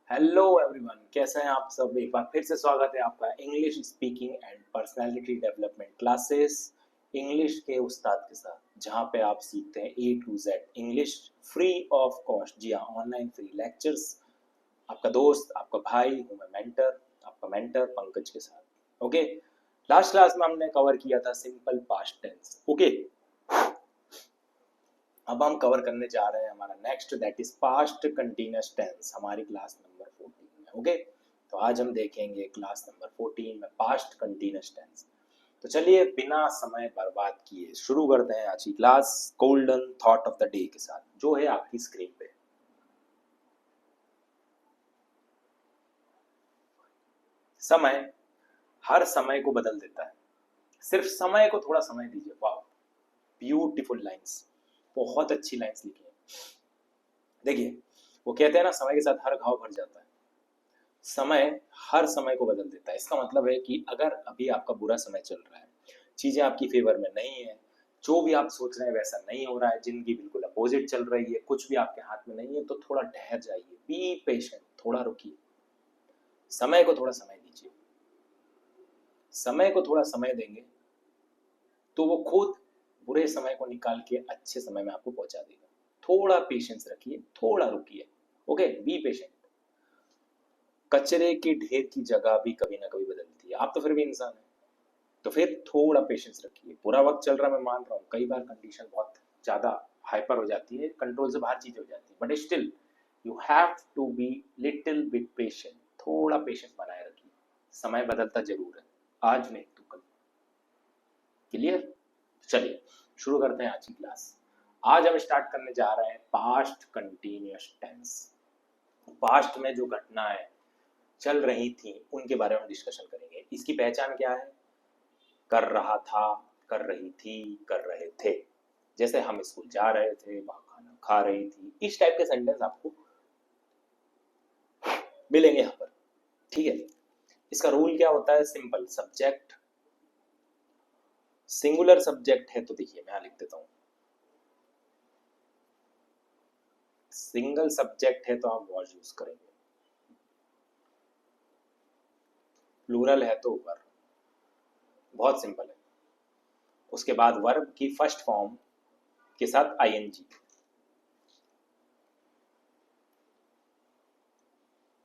Hello everyone, कैसे हैं आप सब। एक बार फिर से स्वागत है आपका English speaking and personality development classes English के उस्ताद के साथ, जहां पे आप सीखते हैं A to Z English free of cost. जी हाँ, ऑनलाइन फ्री लेक्चर्स। आपका दोस्त, आपका भाई हूँ मैं, आपका मेंटर पंकज के साथ। ओके, लास्ट क्लास में हमने कवर किया था सिंपल पास्ट टेंस। ओके, अब हम कवर करने जा रहे हैं हमारा next, that is past continuous tense, हमारी क्लास नंबर 14 में। ओके, तो आज हम देखेंगे क्लास नंबर 14 में पास्ट कंटिन्यूअस टेंस। तो चलिए बिना समय बर्बाद किए शुरू करते हैं आज की class golden thought of the day के साथ, जो है आपकी स्क्रीन पे। समय हर समय को बदल देता है, सिर्फ समय को थोड़ा समय दीजिए। वाह, ब्यूटीफुल लाइंस, बहुत अच्छी लाइंस लिखी है। देखिए, वो कहते हैं ना, समय के साथ हर घाव भर जाता है। समय हर समय को बदल देता है। इसका मतलब है कि अगर अभी आपका बुरा समय चल रहा है, चीजें आपकी फेवर में नहीं है, जो भी आप सोच रहे हैं वैसा नहीं हो रहा है, जिंदगी बिल्कुल अपोजिट चल रही है, कुछ भी आपके हाथ में नहीं है, तो थोड़ा ठहर जाइए, बी पेशेंट, थोड़ा रुकिए, समय को थोड़ा समय दीजिए। समय को थोड़ा समय देंगे तो वो खुद बुरे समय को निकाल के अच्छे समय में आपको पहुंचा देगा। थोड़ा पेशेंस रखिए, थोड़ा रुकिए। Okay, be patient. कचरे के ढेर की जगह भी कभी ना कभी बदलती है, आप तो फिर भी इंसान है, तो फिर थोड़ा पेशेंस रखिए। बुरा वक्त चल रहा है, मैं मान रहा हूँ, कई बार कंडीशन बहुत ज्यादा हाइपर हो जाती है, कंट्रोल से बाहर चीजें हो जाती है, but still you have to be little bit patient. थोड़ा पेशेंस बनाए रखिए, समय बदलता जरूर है, आज नहीं तो कल। क्लियर? चलिए शुरू करते हैं आज की क्लास। आज हम स्टार्ट करने जा रहे हैं पास्ट कंटिन्यूअस टेंस। पास्ट में जो घटनाएं चल रही थी उनके बारे में डिस्कशन करेंगे। इसकी पहचान क्या है? कर रहा था, कर रही थी, कर रहे थे। जैसे हम स्कूल जा रहे थे, वहां खाना खा रही थी, इस टाइप के सेंटेंस आपको मिलेंगे यहाँ पर। ठीक है, इसका रूल क्या होता है? सिंपल, सब्जेक्ट सिंगुलर सब्जेक्ट है तो देखिए मैं यहाँ लिख देता हूँ, सिंगल सब्जेक्ट है तो आप वॉज यूज करेंगे, प्लूरल है तो वर। बहुत सिंपल है। उसके बाद वर्ब की फर्स्ट फॉर्म के साथ आईएनजी,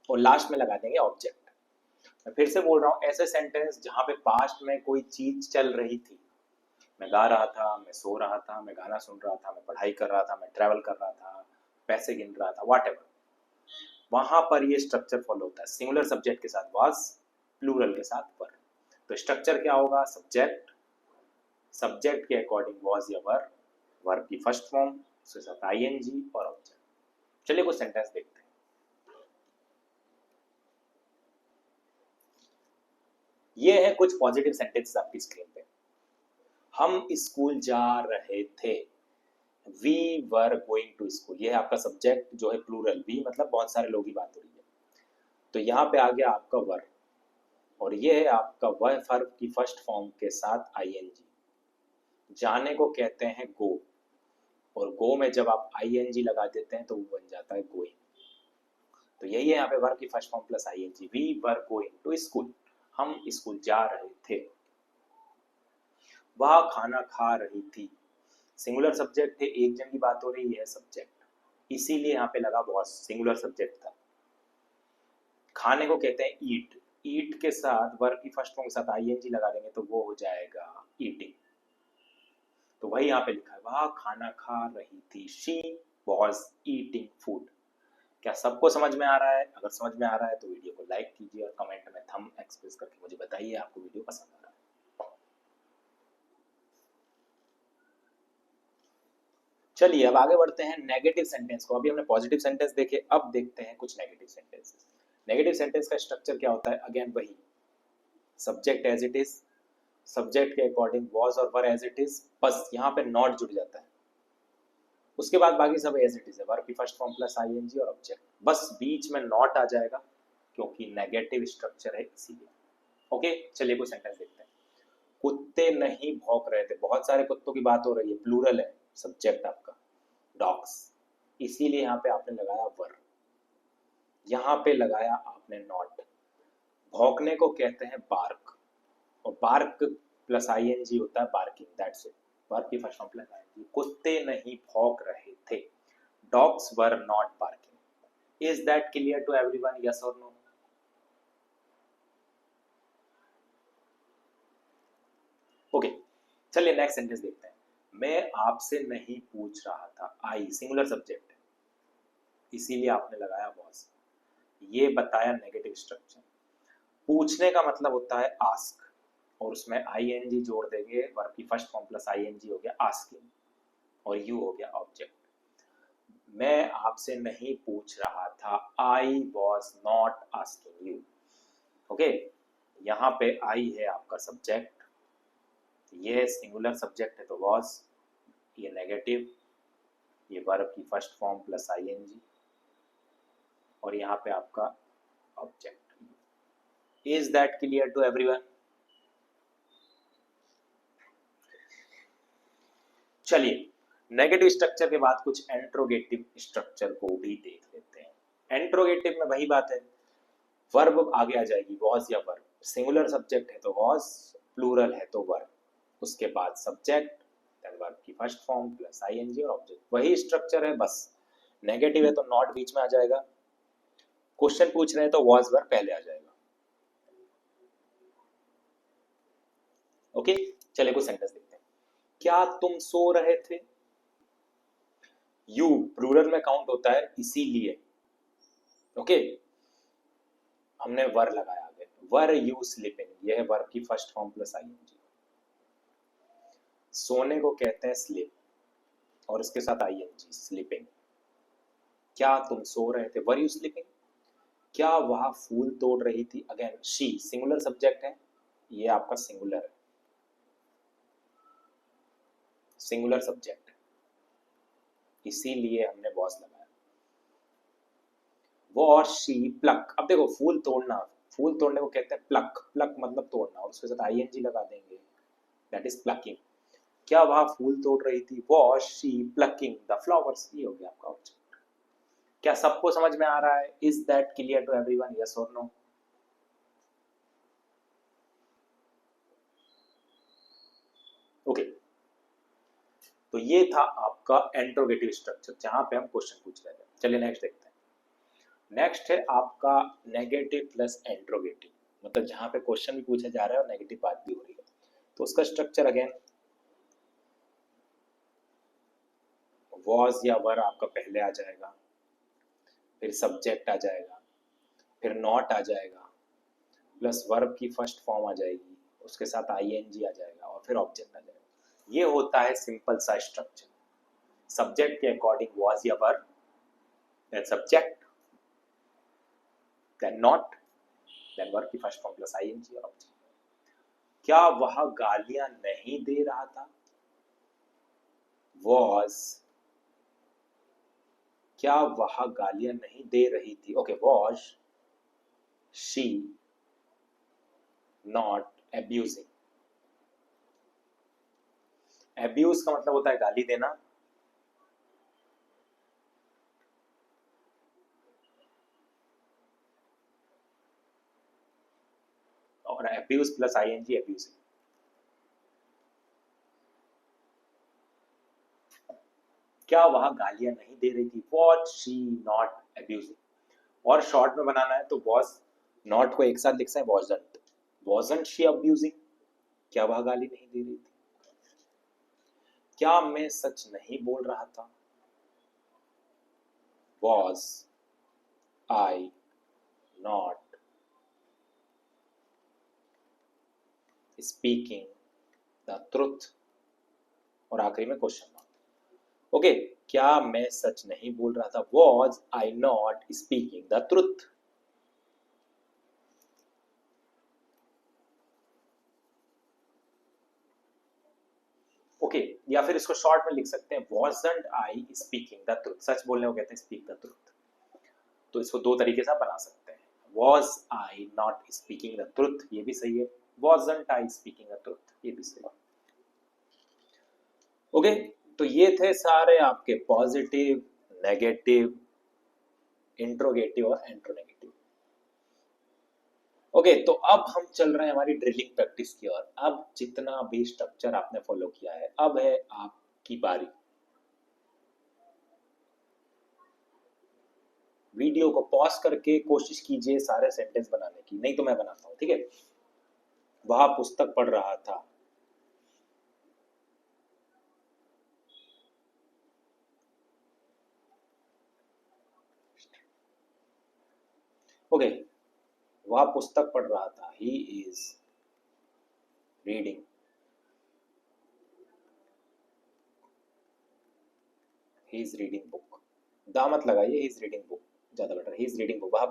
और लास्ट में लगा देंगे ऑब्जेक्ट। मैं फिर से बोल रहा हूँ, ऐसे सेंटेंस जहां पे पास्ट में कोई चीज चल रही थी, मैं गा रहा था, मैं सो रहा था, मैं गाना सुन रहा था, मैं पढ़ाई कर रहा था, मैं ट्रैवल कर रहा था, पैसे गिन रहा था, वॉट एवर, वहां पर ये स्ट्रक्चर फॉलो होता है। सिंगुलर सब्जेक्ट के साथ वाज, प्लूरल के साथ वर। तो स्ट्रक्चर क्या होगा? सब्जेक्ट, सब्जेक्ट के अकॉर्डिंग वाज या वर, वर्ब की फर्स्ट फॉर्म, उसके साथ आईएनजी और ऑब्जेक्ट। चलिए कुछ सेंटेंस देखते हैं। ये है कुछ पॉजिटिव सेंटेंस आपकी स्क्रीन पे। हम स्कूल जा रहे थे, we were going to school. ये है आपका सब्जेक्ट जो है प्लूरल, वी मतलब बहुत सारे लोग की बात हो रही है, तो यहाँ पे आ गया आपका वर, और ये है आपका वह वर्ब की फर्स्ट फॉर्म के साथ आईएनजी। जाने को कहते हैं गो, और गो में जब आप आईएनजी लगा देते हैं तो वो बन जाता है गोइंग। तो यही है यहाँ पे वर्ब की first form plus ING. We were going to school, हम स्कूल जा रहे थे। वह खाना खा रही थी, सिंगुलर सब्जेक्ट थे, एक जन की बात हो रही है सब्जेक्ट, इसीलिए यहाँ पे लगा बहुत, सिंगुलर सब्जेक्ट था। खाने को कहते हैं ईट, ईट के साथ वर्ब की फर्स्ट फॉर्म के साथ आईएनजी लगा देंगे तो वो हो जाएगा ईटिंग। तो वही यहाँ पे लिखा है, वह खाना खा रही थी, शी वॉज ईटिंग फूड। क्या सबको समझ में आ रहा है? अगर समझ में आ रहा है तो वीडियो को लाइक कीजिए और कमेंट में थंब एक्सप्रेस करके मुझे बताइए आपको वीडियो पसंद आ रहा है। चलिए अब आगे बढ़ते हैं नेगेटिव सेंटेंस को। अभी हमने पॉजिटिव सेंटेंस देखे, अब देखते हैं कुछ नेगेटिव सेंटेंसेस। नेगेटिव सेंटेंस का स्ट्रक्चर क्या होता है? अगेन वही, subject as it is, subject के अकॉर्डिंग वॉज और वर एज इट इज, बस यहाँ पे नॉट जुड़ जाता है, उसके बाद बाकी सब एज इट इज है, वर्ब की फर्स्ट फॉर्म प्लस आईएनजी और ऑब्जेक्ट, बस बीच में नॉट आ जाएगा क्योंकि नेगेटिव स्ट्रक्चर है इसीलिए। ओके, चलिए कोई सेंटेंस देखते हैं। कुत्ते नहीं भौंक रहे थे, बहुत सारे कुत्तों की बात हो रही है, प्लूरल है, सब्जेक्ट आपका डॉग्स, इसीलिए यहाँ पे आपने लगाया वर। यहां पे लगाया आपने नॉट। भौंकने को कहते हैं बार्क, और बार्क प्लस आईएनजी होता है बार्किंग, दैट्स इट। वर्ब की फर्स्ट फॉर्म प्लस आईएनजी। कुत्ते नहीं भौंक रहे थे, dogs were not barking. Is that clear to everyone, yes और नो? ओके, चलिए नेक्स्ट सेंटेंस देखते हैं। मैं आपसे नहीं पूछ रहा था, आई सिंगुलर सब्जेक्ट है, इसीलिए आपने लगाया वॉज। ये बताया नेगेटिव स्ट्रक्चर। पूछने का मतलब होता है आस्क, और उसमें आईएनजी जोड़ देंगे, वर्ब की फर्स्ट फॉर्म प्लस आईएनजी हो गया आस्किंग, और यू हो गया ऑब्जेक्ट। मैं आपसे नहीं पूछ रहा था, I was not asking you. Okay, यहाँ पे आई है आपका सब्जेक्ट, ये सिंगुलर सब्जेक्ट है तो वॉज, ये नेगेटिव, ये वर्ब की फर्स्ट फॉर्म प्लस आईएनजी, और यहाँ पे आपका object. Is that clear to everyone? चलिए नेगेटिव स्ट्रक्चर के बाद कुछ एंट्रोगेटिव स्ट्रक्चर को भी देख लेते हैं। एंट्रोगेटिव में वही बात है, वर्ब आगे आ जाएगी, वॉज या वर्ब। सिंगुलर सब्जेक्ट है तो वॉज, प्लूरल है तो वर्ब, उसके बाद सब्जेक्ट, देन वर्ब की फर्स्ट फॉर्म प्लस आईएनजी और ऑब्जेक्ट। वही स्ट्रक्चर है, बस नेगेटिव है तो नॉट बीच में आ जाएगा, क्वेश्चन पूछ रहे हैं तो वॉज वर्ब पहले आ जाएगा। ओके, चलिए कुछ सेंटेंस देखते हैं। क्या तुम सो रहे थे? यू प्लूरल में काउंट होता है इसीलिए, ओके, हमने वर लगाया आगे, वर यू स्लीपिंग, यह है वर्ब की फर्स्ट फॉर्म प्लस आईएनजी। सोने को कहते हैं स्लीप, और इसके साथ आईएनजी स्लीपिंग। क्या तुम सो रहे थे, वर यू स्लीपिंग? क्या वह फूल तोड़ रही थी? अगेन शी सिंगुलर सब्जेक्ट है, ये आपका सिंगुलर है, सिंगुलर सब्जेक्ट है, इसीलिए हमने वॉज लगाया। वॉज शी प्लक, अब देखो फूल तोड़ना, फूल तोड़ने को कहते हैं प्लक, प्लक मतलब तोड़ना, और उसके साथ आईएनजी लगा देंगे, दैट इज प्लकिंग। क्या वह फूल तोड़ रही थी? Was she plucking the flowers, ये हो गया आपका ऑब्जेक्ट। क्या सबको समझ में आ रहा है? Is that clear to everyone, yes और नो? ओके, तो ये था आपका एंट्रोगेटिव स्ट्रक्चर, जहां पे हम क्वेश्चन पूछ रहे थे। चलिए नेक्स्ट देखते हैं। नेक्स्ट है आपका नेगेटिव प्लस एंट्रोगेटिव, मतलब जहां पे क्वेश्चन भी पूछा जा रहा है और नेगेटिव बात भी हो रही है। तो उसका स्ट्रक्चर अगेन, वॉज या वर आपका पहले आ जाएगा, फिर सब्जेक्ट आ जाएगा, फिर नॉट आ जाएगा, प्लस वर्ब की फर्स्ट फॉर्म आ जाएगी, उसके साथ आईएनजी आ जाएगा, और फिर ऑब्जेक्ट आ जाएगा। ये होता है सिंपल सा स्ट्रक्चर। सब्जेक्ट के अकॉर्डिंग वॉज या verb, then subject, then not, then verb की फर्स्ट फॉर्म प्लस आईएनजी और ऑब्जेक्ट। क्या वह गालियां नहीं दे रहा था? वॉज, क्या वह गालियां नहीं दे रही थी? Okay, was she not abusing. Abuse का मतलब होता है गाली देना, और एब्यूज प्लस आईएनजी एब्यूजिंग। क्या वह गालियां नहीं दे रही थी? Was she not abusing. और शॉर्ट में बनाना है तो वॉज नॉट को एक साथ लिख सकते हैं, वॉजंट, वॉजंट शी अब्यूजिंग, क्या वह गाली नहीं दे रही थी? क्या मैं सच नहीं बोल रहा था? Was I not speaking the truth, और आखिरी में क्वेश्चन मार्क। ओके, क्या मैं सच नहीं बोल रहा था? Was I not speaking the truth. Okay, या फिर इसको शॉर्ट में लिख सकते हैं, wasn't I speaking the truth, सच बोलने को कहते हैं स्पीक द ट्रुथ। तो इसको दो तरीके से बना सकते हैं, was I not speaking the truth, ये भी सही है, wasn't I speaking the truth, ये भी सही है। ओके, तो ये थे सारे आपके पॉजिटिव, नेगेटिव इंट्रोगेटिव और एंट्रोनेगेटिव। ओके, तो अब हम चल रहे हैं हमारी ड्रिलिंग प्रैक्टिस की ओर। अब जितना भी स्ट्रक्चर आपने फॉलो किया है, अब है आपकी बारी। वीडियो को पॉज करके कोशिश कीजिए सारे सेंटेंस बनाने की, नहीं तो मैं बनाता हूं, ठीक है। वह पुस्तक पढ़ रहा था। ओके, वह पुस्तक पढ़ रहा था। He is reading. He is reading book. दा मत लगाइए, ही इज रीडिंग बुक ज्यादा better. He is reading book. वह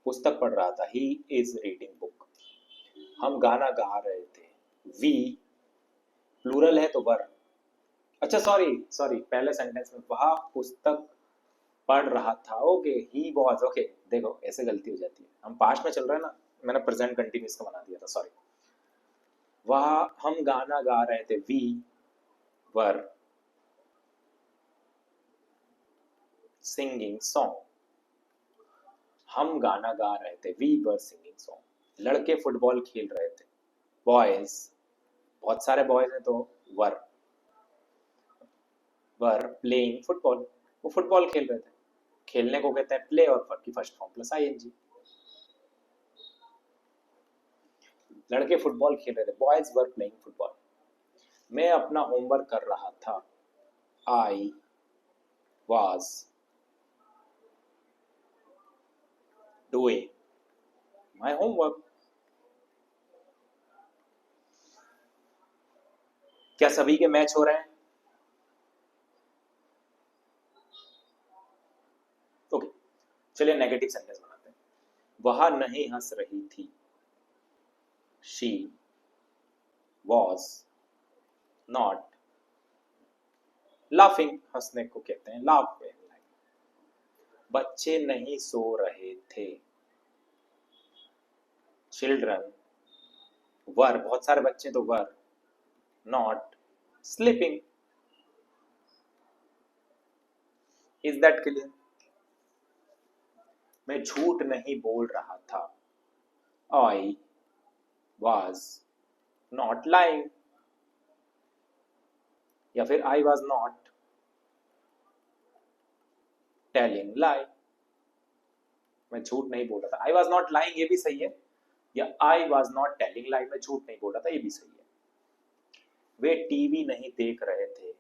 पुस्तक पढ़ रहा था। He is reading book. हम गाना गा रहे थे। वी प्लूरल है तो वर। अच्छा सॉरी सॉरी, पहले सेंटेंस में वह पुस्तक पढ़ रहा था। Okay, he was. ओके, देखो ऐसे गलती हो जाती है, हम पास्ट में चल रहे हैं ना, मैंने प्रेजेंट कंटिन्यूस का बना दिया था, सॉरी। वह हम गाना गा रहे थे। We were singing song. हम गाना गा रहे थे। We were singing song. लड़के फुटबॉल खेल रहे थे। बॉयज, बहुत सारे बॉयज हैं तो वर प्लेइंग फुटबॉल। वो फुटबॉल खेल रहे थे। खेलने को कहते हैं प्ले, और वर्ब की फर्स्ट फॉर्म प्लस आईएनजी। लड़के फुटबॉल खेल रहे थे। Boys were playing football. मैं अपना होमवर्क कर रहा था। I was doing my homework. क्या सभी के मैच हो रहे हैं? ओके, चलिए नेगेटिव सेंटेंस बनाते हैं। वह नहीं हंस रही थी। She was not laughing. हंसने को कहते हैं लाफ। बच्चे नहीं सो रहे थे। चिल्ड्रन वर, बहुत सारे बच्चे तो were not sleeping. Is that clear? मैं झूठ नहीं बोल रहा था। I was not lying. या फिर आई वॉज नॉट टेलिंग लाई। मैं झूठ नहीं बोल रहा था। आई वॉज नॉट लाइंग, ये भी सही है। या आई वॉज नॉट टेलिंग लाई, मैं झूठ नहीं बोल रहा था, ये भी सही है। वे टीवी नहीं देख रहे थे।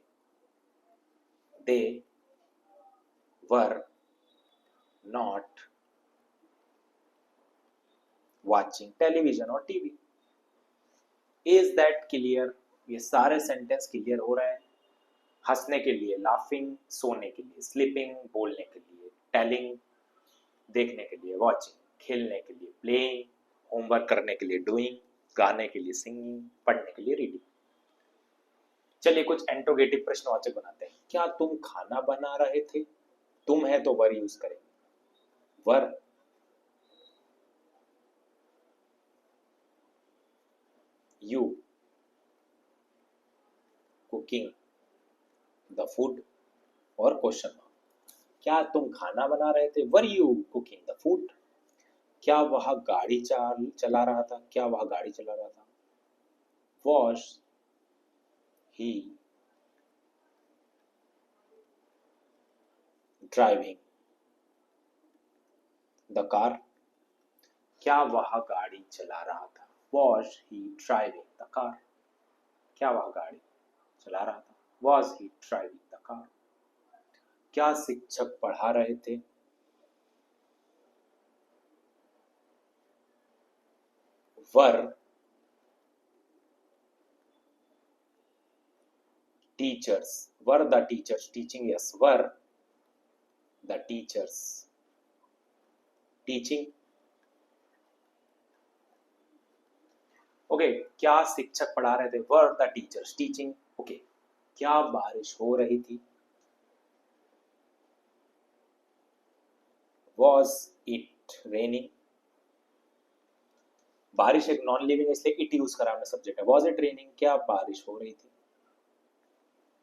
दे वर नॉट वॉचिंग टेलीविजन और टीवी। Is that clear? ये सारे सेंटेंस क्लियर हो रहे हैं। हंसने के लिए लाफिंग, सोने के लिए स्लीपिंग, बोलने के लिए टेलिंग, देखने के लिए वॉचिंग, खेलने के लिए प्लेइंग, होमवर्क करने के लिए डूइंग, गाने के लिए सिंगिंग, पढ़ने के लिए रीडिंग। चलिए कुछ इंट्रोगेटिव प्रश्नवाचक बनाते हैं। क्या तुम खाना बना रहे थे? तुम है तो वर यूज करेंगे। Were you cooking the food, और क्वेश्चन मार्क। क्या तुम खाना बना रहे थे? Were you cooking the food. क्या वह गाड़ी चला रहा था? क्या वह गाड़ी चला रहा था? Was he driving the car. क्या वह गाड़ी चला रहा था? Was he driving the car. क्या वह गाड़ी चला रहा था? Was he driving the car. क्या शिक्षक पढ़ा रहे थे? वर teachers were the teachers teaching. Yes, were the teachers teaching. Okay, क्या शिक्षक पढ़ा रहे थे? Were the teachers teaching. Okay, क्या बारिश हो रही थी? Was it raining. बारिश एक नॉन लिविंग है इसलिए इट यूज करा हमने सब्जेक्ट है। Was it raining? क्या बारिश हो रही थी?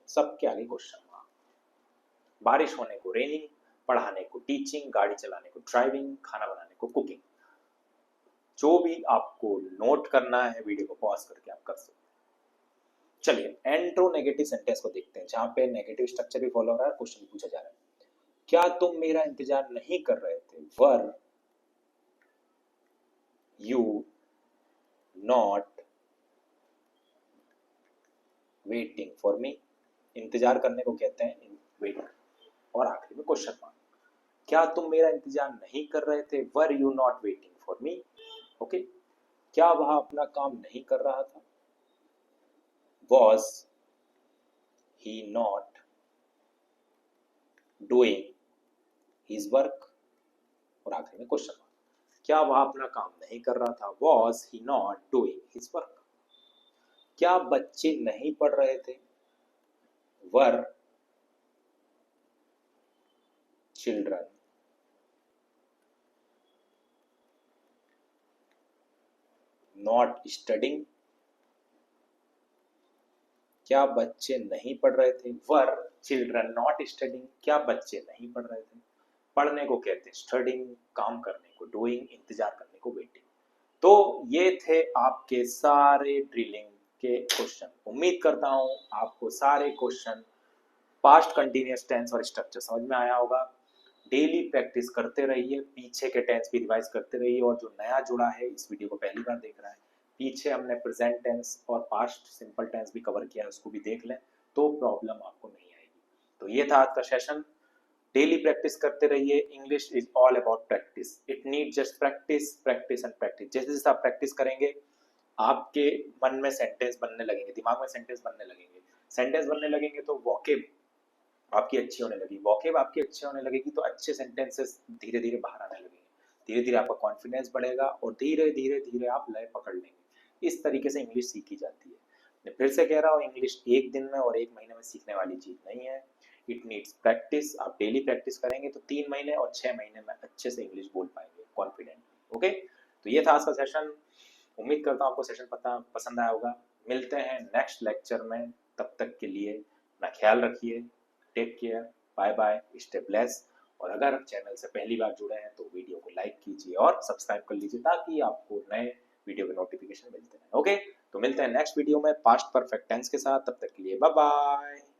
सबके आगे क्वेश्चन मार्क। बारिश होने को रेनिंग, पढ़ाने को टीचिंग, गाड़ी चलाने को ड्राइविंग, खाना बनाने को कुकिंग। जो भी आपको नोट करना है वीडियो को पॉज करके आप कर सकते हैं। चलिए एंट्रो नेगेटिव सेंटेंस को देखते हैं, जहां पे नेगेटिव स्ट्रक्चर भी फॉलो हो रहा है, क्वेश्चन पूछा जा रहा है। क्या तुम मेरा इंतजार नहीं कर रहे थे? Were you not waiting for me? इंतजार करने को कहते हैं वेट। और आखिरी में क्वेश्चन मार्क। क्या तुम मेरा इंतजार नहीं कर रहे थे? Were you not waiting for me? Okay, क्या वह अपना काम नहीं कर रहा था? Was he not doing his work? और आखिरी में क्वेश्चन मार्क। क्या वह अपना काम नहीं कर रहा था? Was he not doing his work? क्या बच्चे नहीं पढ़ रहे थे? Were children not studying? क्या बच्चे नहीं पढ़ रहे थे? Were children not studying? क्या बच्चे नहीं पढ़ रहे थे? पढ़ने को कहते हैं स्टडिंग, काम करने को डूइंग, इंतजार करने को वेटिंग। तो ये थे आपके सारे ड्रिलिंग के क्वेश्चन। उम्मीद करता हूं आपको सारे क्वेश्चन पास्ट कंटिन्यूअस टेंस और स्ट्रक्चर समझ में आया होगा। डेली प्रैक्टिस करते रहिए, पीछे के टेंस भी रिवाइज करते रहिए। और जो नया जुड़ा है, इस वीडियो को पहली बार देख रहा है, पीछे हमने प्रेजेंट टेंस और पास्ट सिंपल टेंस भी कवर किया है, उसको भी देख लें तो प्रॉब्लम आपको नहीं आएगी। तो ये था आज का सेशन। डेली प्रैक्टिस करते रहिए। English is all about practice. It need just practice, practice and practice. जैसे जैसे आप प्रैक्टिस करेंगे आपके मन में सेंटेंस बनने लगेंगे, दिमाग में सेंटेंस बनने लगेंगे। सेंटेंस बनने लगेंगे तो वोकेब आपकी अच्छी होने लगी। वोकेब आपकी अच्छी होने लगेगी तो अच्छे सेंटेंसेस धीरे धीरे बाहर आने लगेंगे। धीरे धीरे आपका कॉन्फिडेंस बढ़ेगा और धीरे धीरे धीरे आप लय पकड़ लेंगे। इस तरीके से इंग्लिश सीखी जाती है। मैं फिर से कह रहा हूँ, इंग्लिश एक दिन में और एक महीने में सीखने वाली चीज नहीं है। It needs practice. आप डेली प्रैक्टिस करेंगे तो 3 महीने और 6 महीने में अच्छे से इंग्लिश बोल पाएंगे कॉन्फिडेंट। ओके, तो ये था आज का सेशन। उम्मीद करता हूँ आपको सेशन पसंद आया होगा। मिलते हैं नेक्स्ट लेक्चर में, तब तक के लिए अपना ख्याल रखिए। Take care, bye bye, stay bless. और अगर चैनल से पहली बार जुड़े हैं तो वीडियो को लाइक कीजिए और सब्सक्राइब कर लीजिए, ताकि आपको नए वीडियो के नोटिफिकेशन मिलते हैं। ओके, तो मिलते हैं नेक्स्ट वीडियो में पास्ट परफेक्ट टेंस के साथ। तब तक के लिए बाय बाय।